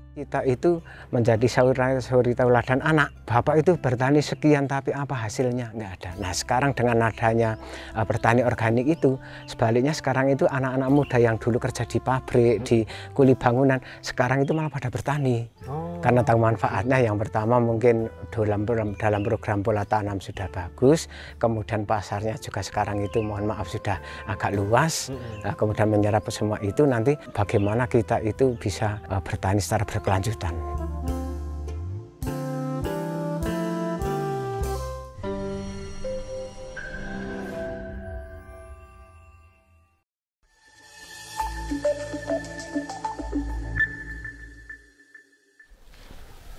Kita itu menjadi suri tauladan anak. Bapak itu bertani sekian tapi apa hasilnya? Nggak ada. Nah sekarang dengan adanya bertani organik itu, sebaliknya sekarang itu anak-anak muda yang dulu kerja di pabrik, di kuli bangunan, sekarang itu malah pada bertani. Karena tahu manfaatnya. Yang pertama mungkin dalam program pola tanam sudah bagus, kemudian pasarnya juga sekarang itu mohon maaf sudah agak luas, kemudian menyerap semua itu, nanti bagaimana kita itu bisa bertani secara berkelanjutan.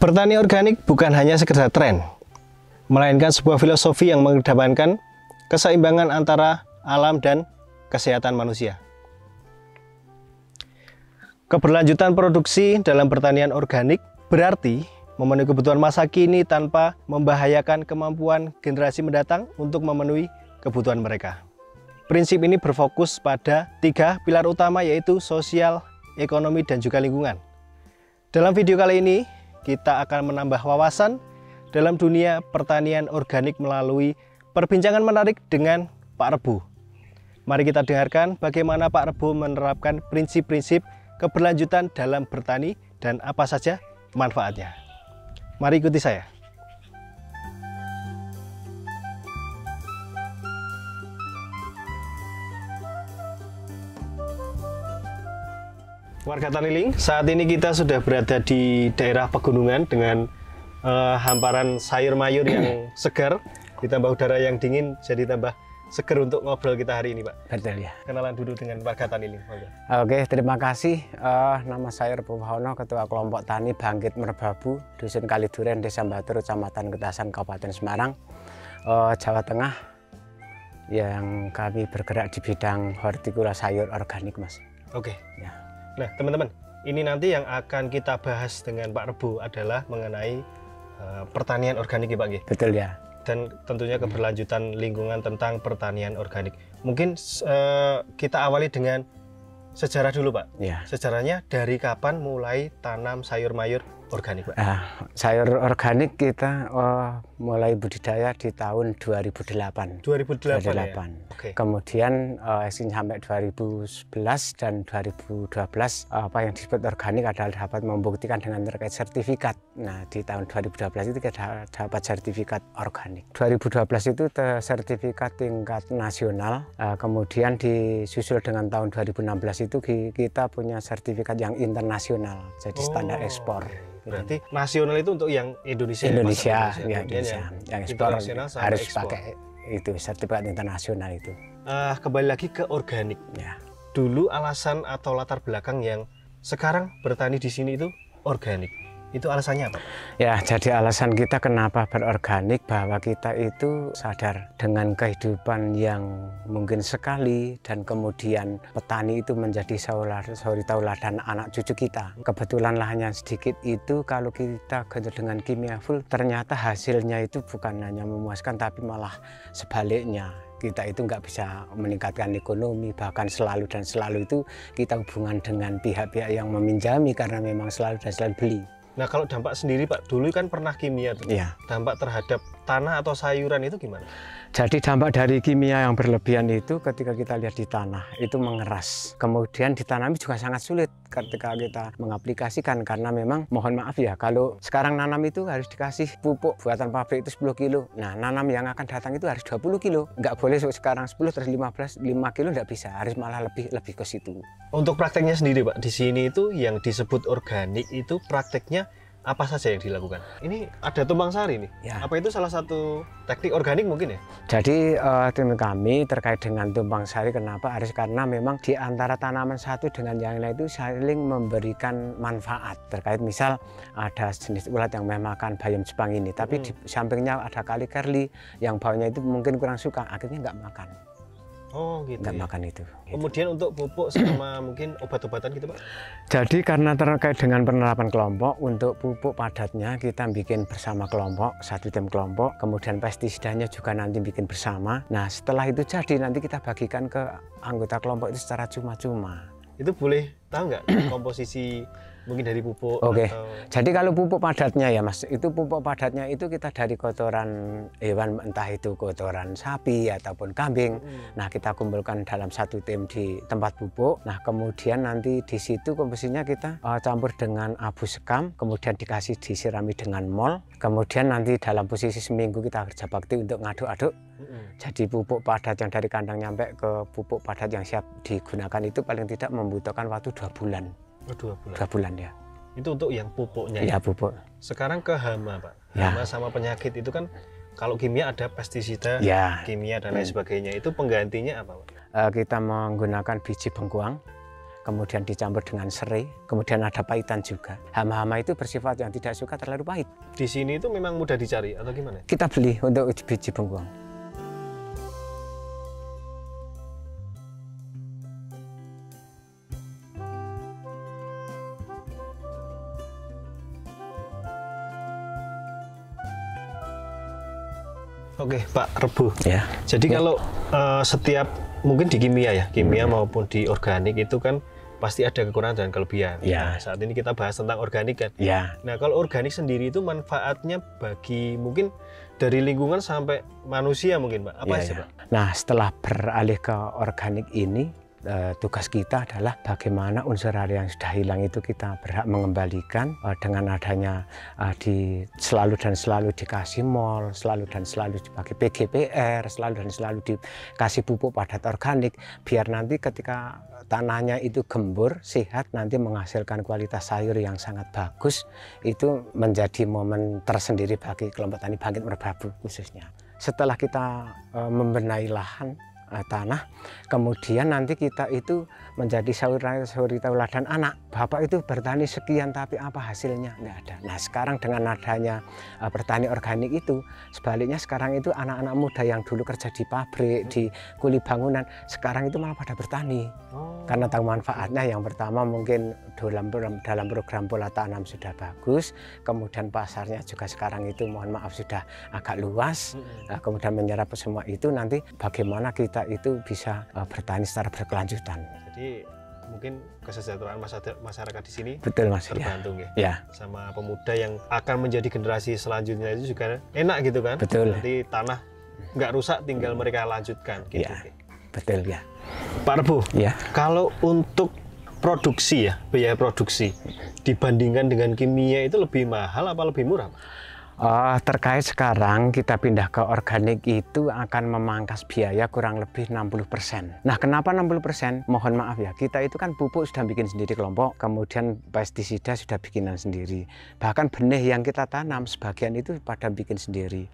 Bertani organik bukan hanya sekedar tren, melainkan sebuah filosofi yang mengedepankan keseimbangan antara alam dan kesehatan manusia. Keberlanjutan produksi dalam pertanian organik berarti memenuhi kebutuhan masa kini tanpa membahayakan kemampuan generasi mendatang untuk memenuhi kebutuhan mereka. Prinsip ini berfokus pada 3 pilar utama, yaitu sosial, ekonomi, dan juga lingkungan. Dalam video kali ini, kita akan menambah wawasan dalam dunia pertanian organik melalui perbincangan menarik dengan Pak Rebo. Mari kita dengarkan bagaimana Pak Rebo menerapkan prinsip-prinsip keberlanjutan dalam bertani dan apa saja manfaatnya. Mari ikuti saya. Warga Taniling, saat ini kita sudah berada di daerah pegunungan dengan hamparan sayur mayur yang segar, ditambah udara yang dingin, jadi tambah seger untuk ngobrol kita hari ini, Pak. Betul ya. Kenalan dulu dengan warga Taniling. Oke, terima kasih. Nama saya Rebo Wahono, Ketua Kelompok Tani Bangkit Merbabu, Dusun Kaliduren, Desa Batur, Kecamatan Getasan, Kabupaten Semarang, Jawa Tengah, yang kami bergerak di bidang hortikula sayur organik, Mas. Oke. Ya. Nah, teman-teman, ini nanti yang akan kita bahas dengan Pak Rebo adalah mengenai pertanian organik, ya, Pak. Betul ya. Dan tentunya keberlanjutan lingkungan tentang pertanian organik. Mungkin kita awali dengan sejarah dulu, Pak. Ya. Sejarahnya dari kapan mulai tanam sayur mayur organik, Pak? Sayur organik kita mulai budidaya di tahun 2008. 2008 ya? Okay. Kemudian sampai 2011 dan 2012 apa yang disebut organik adalah dapat membuktikan dengan terkait sertifikat. Nah, di tahun 2012 itu kita dapat sertifikat organik. 2012 itu sertifikat tingkat nasional, kemudian disusul dengan tahun 2016 itu kita punya sertifikat yang internasional, jadi standar ekspor. Berarti nasional itu untuk yang Indonesia. Indonesia. Yang ekspor harus pakai itu sertifikat internasional itu. Kembali lagi ke organik. Ya. Dulu alasan atau latar belakang yang sekarang bertani di sini itu organik. Itu alasannya apa? Ya, jadi alasan kita kenapa berorganik bahwa kita itu sadar dengan kehidupan yang mungkin sekali dan kemudian petani itu menjadi suri tauladan anak cucu kita. Kebetulan lahannya sedikit itu kalau kita genjot dengan kimia full ternyata hasilnya itu bukan hanya memuaskan tapi malah sebaliknya. Kita itu nggak bisa meningkatkan ekonomi, bahkan selalu itu kita hubungan dengan pihak-pihak yang meminjami karena memang selalu beli. Nah, kalau dampak sendiri, Pak, dulu kan pernah kimia tuh. Iya. Dampak terhadap tanah atau sayuran itu gimana? Jadi dampak dari kimia yang berlebihan itu ketika kita lihat di tanah itu mengeras. Kemudian ditanami juga sangat sulit ketika kita mengaplikasikan karena memang mohon maaf ya, kalau sekarang nanam itu harus dikasih pupuk buatan pabrik itu 10 kilo. Nah, nanam yang akan datang itu harus 20 kilo. Nggak boleh sekarang 10 terus 15, 5 kilo nggak bisa. Harus malah lebih ke situ. Untuk prakteknya sendiri, Pak, di sini itu yang disebut organik itu prakteknya apa saja yang dilakukan? Ini ada tumpang sari nih. Ya. Apa itu salah satu teknik organik mungkin ya? Jadi tim kami terkait dengan tumpang sari kenapa? Harus karena memang di antara tanaman satu dengan yang lain itu saling memberikan manfaat. Terkait misal ada jenis ulat yang memakan bayam Jepang ini, tapi di sampingnya ada kali kerli yang baunya itu mungkin kurang suka, akhirnya nggak makan. Oh gitu. Nggak makan itu. Kemudian untuk pupuk sama mungkin obat-obatan gitu, Pak? Jadi karena terkait dengan penerapan kelompok, untuk pupuk padatnya kita bikin bersama kelompok, satu tim kelompok, kemudian pestisidanya juga nanti bikin bersama. Nah setelah itu jadi nanti kita bagikan ke anggota kelompok itu secara cuma-cuma. Itu boleh tahu nggak komposisi Mungkin dari pupuk. Oke. Atau... Jadi kalau pupuk padatnya ya Mas, itu pupuk padatnya itu kita dari kotoran hewan, entah itu kotoran sapi ataupun kambing. Nah, kita kumpulkan dalam satu tim di tempat pupuk. Nah, kemudian nanti di situ komposisinya kita campur dengan abu sekam, kemudian dikasih disirami dengan mol. Kemudian nanti dalam posisi seminggu kita kerja bakti untuk ngaduk-aduk. Jadi pupuk padat yang dari kandang nyampe ke pupuk padat yang siap digunakan itu paling tidak membutuhkan waktu 2 bulan. Oh, 2 bulan. 2 bulan ya. Itu untuk yang pupuknya. Ya, Ya, pupuk. sekarang ke hama, Pak. Ya. Hama sama penyakit itu kan kalau kimia ada pestisida, Ya. kimia dan lain sebagainya. Itu penggantinya apa, Pak? Kita menggunakan biji bengkuang, kemudian dicampur dengan serai, kemudian ada pahitan juga. Hama-hama itu bersifat yang tidak suka terlalu pahit. Di sini itu memang mudah dicari atau gimana? Kita beli untuk biji bengkuang. Oke, Pak Rebu. Ya. Jadi kalau setiap mungkin di kimia ya, kimia maupun di organik itu kan pasti ada kekurangan dan kelebihan. Ya. Nah, saat ini kita bahas tentang organik kan. Ya. Nah, kalau organik sendiri itu manfaatnya bagi mungkin dari lingkungan sampai manusia mungkin, Pak. Apa Ya, sih, ya. Pak? Nah, setelah beralih ke organik ini, tugas kita adalah bagaimana unsur hara yang sudah hilang itu kita berhak mengembalikan dengan adanya selalu dan selalu dikasih mol, selalu dan selalu dipakai PGPR, selalu dan selalu dikasih pupuk padat organik, biar nanti ketika tanahnya itu gembur, sehat, nanti menghasilkan kualitas sayur yang sangat bagus. Itu menjadi momen tersendiri bagi kelompok tani Bangkit Merbabu khususnya. Setelah kita membenahi lahan tanah, kemudian nanti kita itu menjadi sahuri tauladan anak. Bapak itu bertani sekian tapi apa hasilnya? Nggak ada. Nah, sekarang dengan adanya bertani organik itu, sebaliknya sekarang itu anak-anak muda yang dulu kerja di pabrik, di kuli bangunan, sekarang itu malah pada bertani. Karena tahu manfaatnya. Yang pertama mungkin dalam program pola tanam sudah bagus, kemudian pasarnya juga sekarang itu mohon maaf sudah agak luas. Kemudian menyerap semua itu, nanti bagaimana kita itu bisa bertani secara berkelanjutan. Jadi mungkin kesejahteraan masyarakat di sini betul Mas, tergantung ya. Sama pemuda yang akan menjadi generasi selanjutnya itu juga enak gitu kan. Betul. Nanti tanah nggak rusak, tinggal mereka lanjutkan gitu. Ya, betul ya. Pak Rebu, ya, kalau untuk produksi ya, biaya produksi dibandingkan dengan kimia itu lebih mahal apa lebih murah? Terkait sekarang kita pindah ke organik itu akan memangkas biaya kurang lebih 60%. Nah, kenapa 60%? Mohon maaf ya, kita itu kan pupuk sudah bikin sendiri kelompok, kemudian pestisida sudah bikinan sendiri. Bahkan benih yang kita tanam sebagian itu pada bikin sendiri.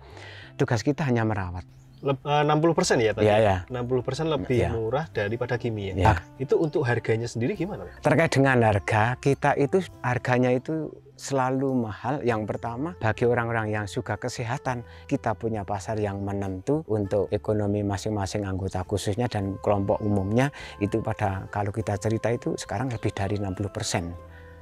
Tugas kita hanya merawat. 60% ya tadi? Ya. 60% lebih murah daripada kimia. Ya. Nah, itu untuk harganya sendiri gimana? Terkait dengan harga, kita itu harganya itu selalu mahal. Yang pertama, bagi orang-orang yang suka kesehatan, kita punya pasar yang menentu untuk ekonomi masing-masing anggota khususnya dan kelompok umumnya. Itu pada kalau kita cerita itu sekarang lebih dari 60%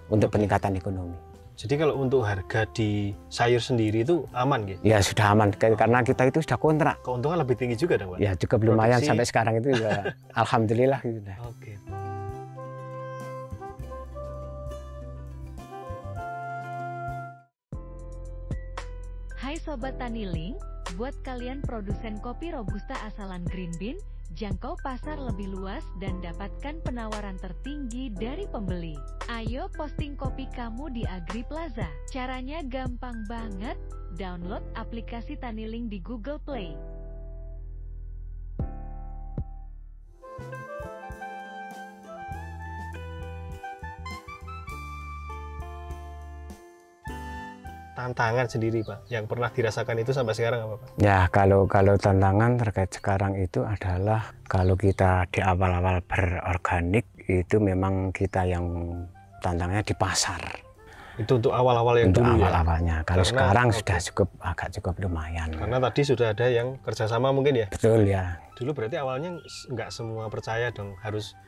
untuk peningkatan ekonomi. Jadi kalau untuk harga di sayur sendiri itu aman gitu? Ya sudah aman, karena kita itu sudah kontrak. Keuntungan lebih tinggi juga dong, Pak? Ya cukup lumayan sampai sekarang itu juga alhamdulillah gitu. Oke. Hai Sobat Taniling, buat kalian produsen kopi Robusta asalan Green Bean, jangkau pasar lebih luas dan dapatkan penawaran tertinggi dari pembeli. Ayo posting kopi kamu di AgriPlaza. Caranya gampang banget, download aplikasi Taniling di Google Play. Tantangan sendiri Pak, yang pernah dirasakan itu sampai sekarang apa Pak? Ya kalau tantangan terkait sekarang itu adalah kalau kita di awal-awal berorganik itu memang kita yang tantangannya di pasar. Itu untuk awal-awal yang untuk dulu awal-awalnya. Kalau karena, sekarang sudah cukup lumayan. Karena tadi sudah ada yang kerjasama mungkin ya? Betul ya. Dulu berarti awalnya nggak semua percaya dong harus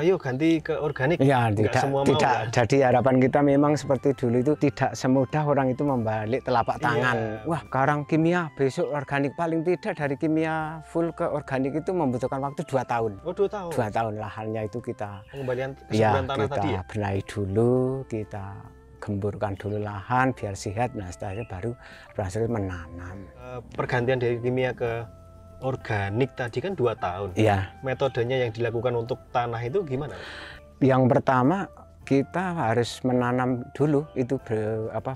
yuk ganti ke organik. Ya, Nggak semua mau, tidak. kan? Jadi harapan kita memang seperti dulu itu tidak semudah orang itu membalik telapak tangan. Wah, sekarang kimia, besok organik. Paling tidak dari kimia full ke organik itu membutuhkan waktu 2 tahun. Oh, 2 tahun. 2 tahun lahannya itu kita Pengembalian kesuburan tanah tadi ya? kita benahi dulu, kita gemburkan dulu lahan biar sehat. Nah, setelah itu baru berhasil menanam. Pergantian dari kimia ke organik tadi kan 2 tahun. Iya. Metodenya yang dilakukan untuk tanah itu gimana? Yang pertama kita harus menanam dulu itu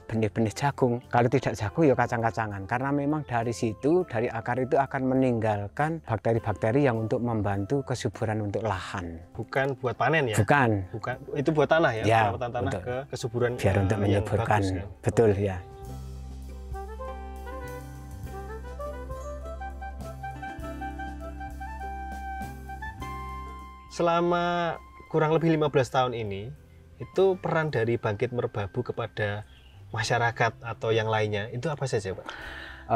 benih-benih jagung. Kalau tidak jagung ya kacang-kacangan. Karena memang dari situ, dari akar itu akan meninggalkan bakteri-bakteri yang untuk membantu kesuburan untuk lahan. Bukan buat panen ya? Bukan. Itu buat tanah ya? Ya, perawatan tanah untuk, ke kesuburan biar untuk yang menyuburkan. bagus, kan? Betul ya. Selama kurang lebih 15 tahun ini, itu peran dari Bangkit Merbabu kepada masyarakat atau yang lainnya, itu apa saja Pak?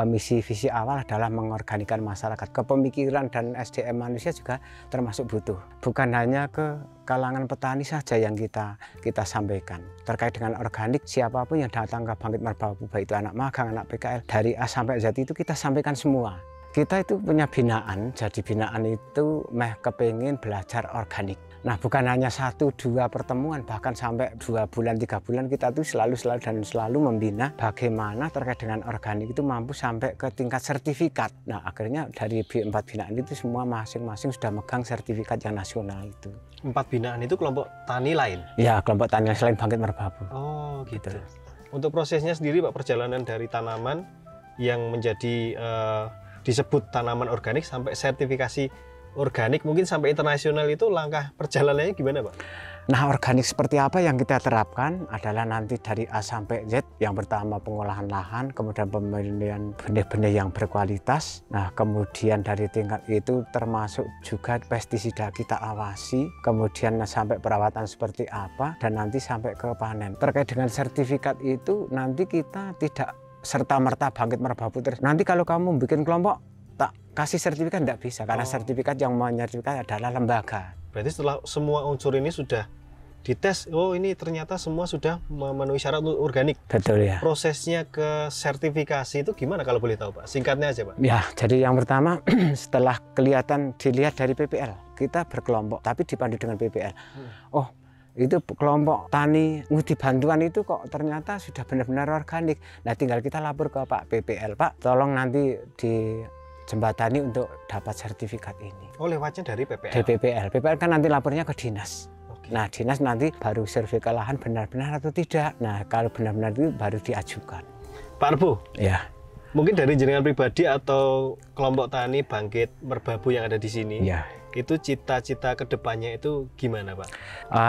Misi visi awal adalah mengorganikan masyarakat. Kepemikiran dan SDM manusia juga termasuk butuh. Bukan hanya ke kalangan petani saja yang kita sampaikan. Terkait dengan organik, siapapun yang datang ke Bangkit Merbabu, baik itu anak magang, anak PKL, dari A sampai Z itu kita sampaikan semua. Kita itu punya binaan, jadi binaan itu kepingin belajar organik. Nah, bukan hanya 1-2 pertemuan, bahkan sampai 2 bulan, 3 bulan kita tuh selalu membina bagaimana terkait dengan organik itu mampu sampai ke tingkat sertifikat. Nah, akhirnya dari 4 binaan itu semua masing-masing sudah megang sertifikat yang nasional itu. 4 binaan itu kelompok tani lain? Ya, kelompok tani selain Bangkit Merbabu. Oh, gitu. Untuk prosesnya sendiri Pak, perjalanan dari tanaman yang menjadi disebut tanaman organik sampai sertifikasi organik mungkin sampai internasional itu langkah perjalanannya gimana Pak? Nah, organik seperti apa yang kita terapkan adalah nanti dari A sampai Z. Yang pertama pengolahan lahan, kemudian pemilihan benih-benih yang berkualitas. Nah, kemudian dari tingkat itu termasuk juga pestisida kita awasi, kemudian sampai perawatan seperti apa, dan nanti sampai ke panen. Terkait dengan sertifikat itu nanti kita tidak serta-merta Bangkit Merbabu terus. Nanti kalau kamu bikin kelompok, tak kasih sertifikat tidak bisa, karena sertifikat yang menyertifikat adalah lembaga. Berarti setelah semua unsur ini sudah dites, oh ini ternyata semua sudah memenuhi syarat organik. Betul ya. Prosesnya ke sertifikasi itu gimana kalau boleh tahu Pak? Singkatnya aja Pak. Ya, jadi yang pertama setelah dilihat dari PPL, kita berkelompok tapi dipandu dengan PPL. Oh, itu kelompok tani ngudi bantuan itu kok ternyata sudah benar-benar organik. Nah, tinggal kita lapor ke Pak PPL, Pak tolong nanti di jembatani untuk dapat sertifikat ini. Oh, lewatnya dari PPL? Dari PPL. PPL kan nanti lapornya ke dinas. Oke. Nah, dinas nanti baru survei ke lahan benar-benar atau tidak. Nah, kalau benar-benar itu baru diajukan. Pak Rebo? Ya. Mungkin dari jenengan pribadi atau kelompok tani Bangkit Merbabu yang ada di sini, Ya. itu cita-cita kedepannya itu gimana Pak?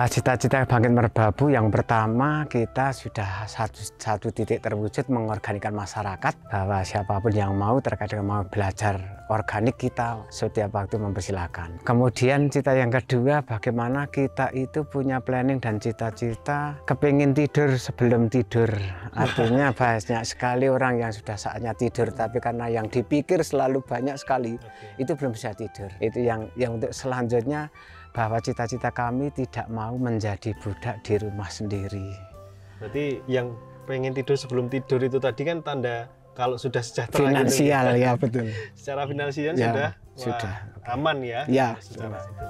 Cita-cita Bangkit Merbabu yang pertama kita sudah satu titik terwujud mengorganikan masyarakat, bahwa siapapun yang mau terkait dengan mau belajar organik kita setiap waktu mempersilahkan. Kemudian cita yang kedua, bagaimana kita itu punya planning dan cita-cita kepingin tidur sebelum tidur. Artinya banyak sekali orang yang sudah saatnya tidur, tapi karena yang dipikir selalu banyak sekali, itu belum bisa tidur. Itu yang untuk selanjutnya, bahwa cita-cita kami tidak mau menjadi budak di rumah sendiri. Berarti yang pengen tidur sebelum tidur itu tadi kan tanda kalau sudah sejahtera Finansial gitu, ya, betul. Secara finansial Ya, sudah okay. aman ya. Ya, secara itu.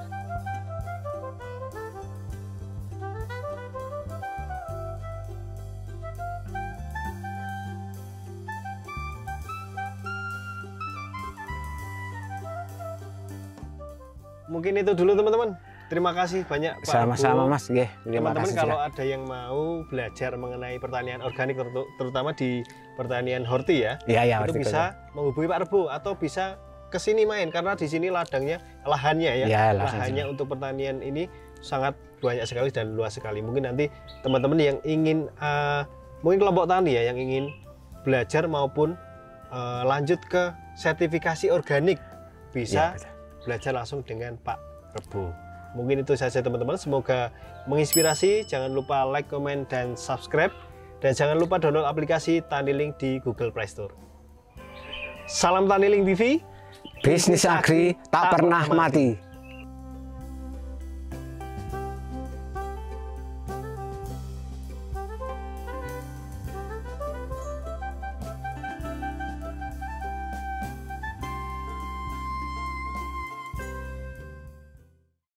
Mungkin itu dulu teman-teman. Terima kasih banyak Pak Sama-sama Rebo. Mas, nggih. Terima Teman-teman kasih kalau juga. ada yang mau belajar mengenai pertanian organik terutama di pertanian horti ya, Ya, itu bisa menghubungi Pak Rebo atau bisa ke sini main karena di sini lahannya ya, Ya, lahannya untuk pertanian ini sangat banyak sekali dan luas sekali. Mungkin nanti teman-teman yang ingin mungkin kelompok tani ya yang ingin belajar maupun lanjut ke sertifikasi organik bisa Ya, belajar langsung dengan Pak Rebo. Mungkin itu saja teman-teman, semoga menginspirasi. Jangan lupa like, komen, dan subscribe. Dan jangan lupa download aplikasi Tanilink di Google Play Store. Salam Tanilink TV. Bisnis agri tak pernah mati.